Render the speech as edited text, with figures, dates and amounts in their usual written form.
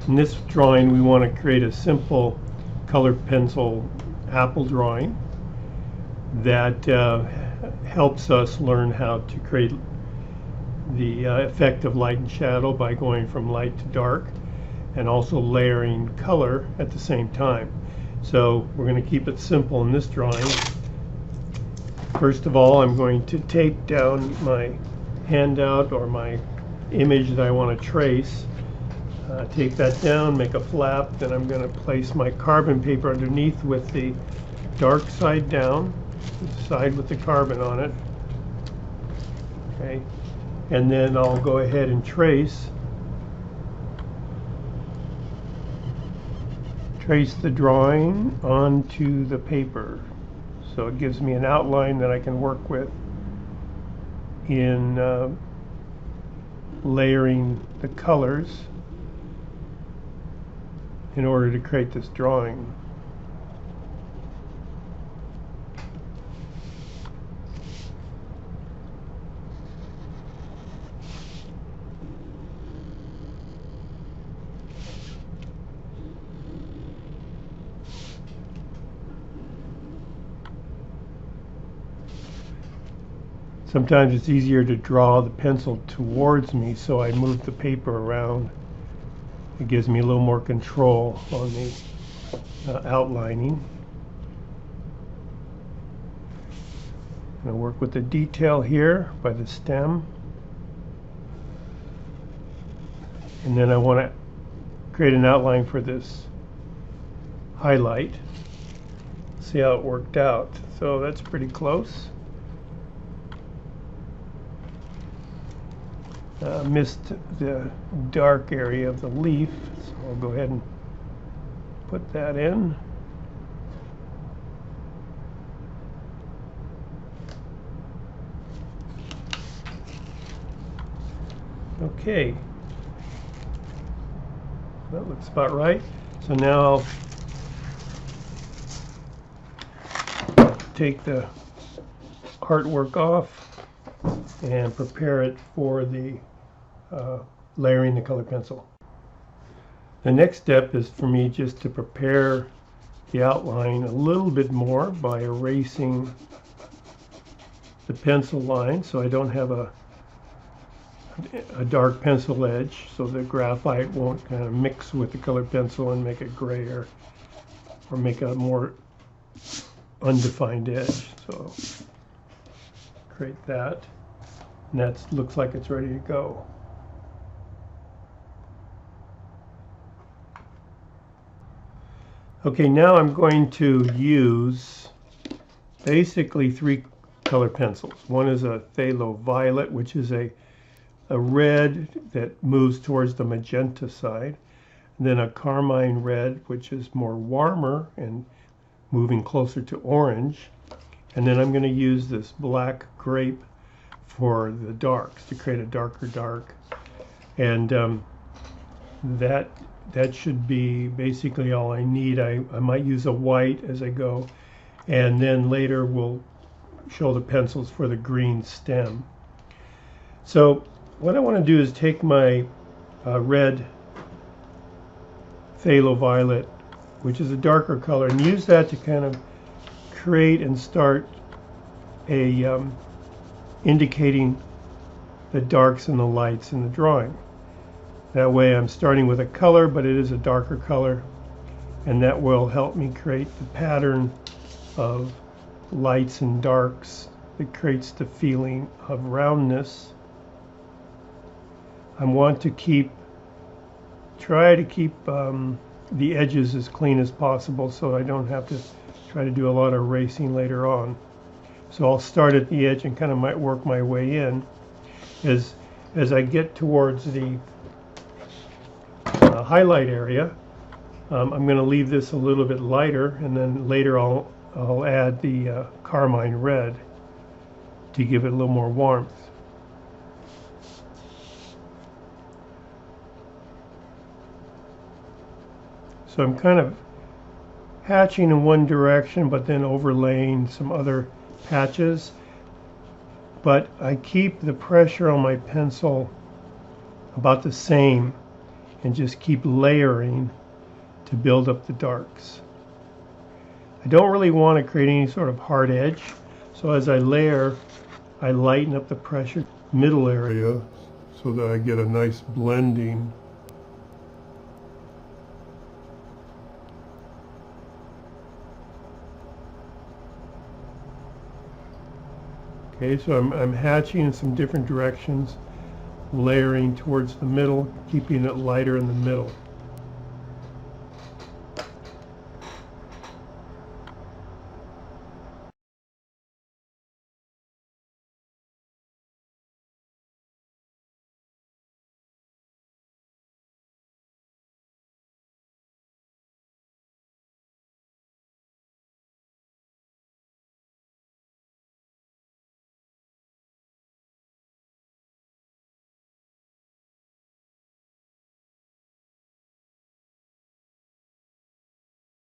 In this drawing, we want to create a simple colored pencil apple drawing that helps us learn how to create the effect of light and shadow by going from light to dark, and also layering color at the same time. So we're going to keep it simple in this drawing. First of all, I'm going to tape down my handout or my image that I want to trace. Tape that down, make a flap, then I'm going to place my carbon paper underneath with the dark side down, the side with the carbon on it. Okay, and then I'll go ahead and trace the drawing onto the paper. So it gives me an outline that I can work with in layering the colors in order to create this drawing. Sometimes it's easier to draw the pencil towards me, so I move the paper around. It gives me a little more control on the outlining. I'm going to work with the detail here by the stem. And then I want to create an outline for this highlight. See how it worked out. So that's pretty close. Missed the dark area of the leaf, so I'll go ahead and put that in. Okay, that looks about right. So now I'll take the artwork off and prepare it for the layering the colored pencil. The next step is for me just to prepare the outline a little bit more by erasing the pencil line so I don't have a dark pencil edge, so the graphite won't kind of mix with the colored pencil and make it gray or make a more undefined edge. So create that, and that looks like it's ready to go. Okay, now I'm going to use basically 3 color pencils. One is a phthalo violet, which is a red that moves towards the magenta side, and then a carmine red, which is more warmer and moving closer to orange, and then I'm going to use this black grape for the darks to create a darker dark, and that should be basically all I need. I might use a white as I go, and then later we'll show the pencils for the green stem. So what I want to do is take my red phthalo violet, which is a darker color, and use that to kind of create and start a indicating the darks and the lights in the drawing. That way I'm starting with a color, but it is a darker color, and that will help me create the pattern of lights and darks that creates the feeling of roundness. I want to try to keep the edges as clean as possible so I don't have to try to do a lot of erasing later on. So I'll start at the edge and kind of might work my way in. As I get towards the highlight area, I'm going to leave this a little bit lighter, and then later I'll add the carmine red to give it a little more warmth. So I'm kind of hatching in one direction, but then overlaying some other patches. But I keep the pressure on my pencil about the same, and just keep layering to build up the darks. I don't really want to create any sort of hard edge, so as I layer, I lighten up the pressure middle area so that I get a nice blending. Okay, so I'm hatching in some different directions, layering towards the middle, keeping it lighter in the middle.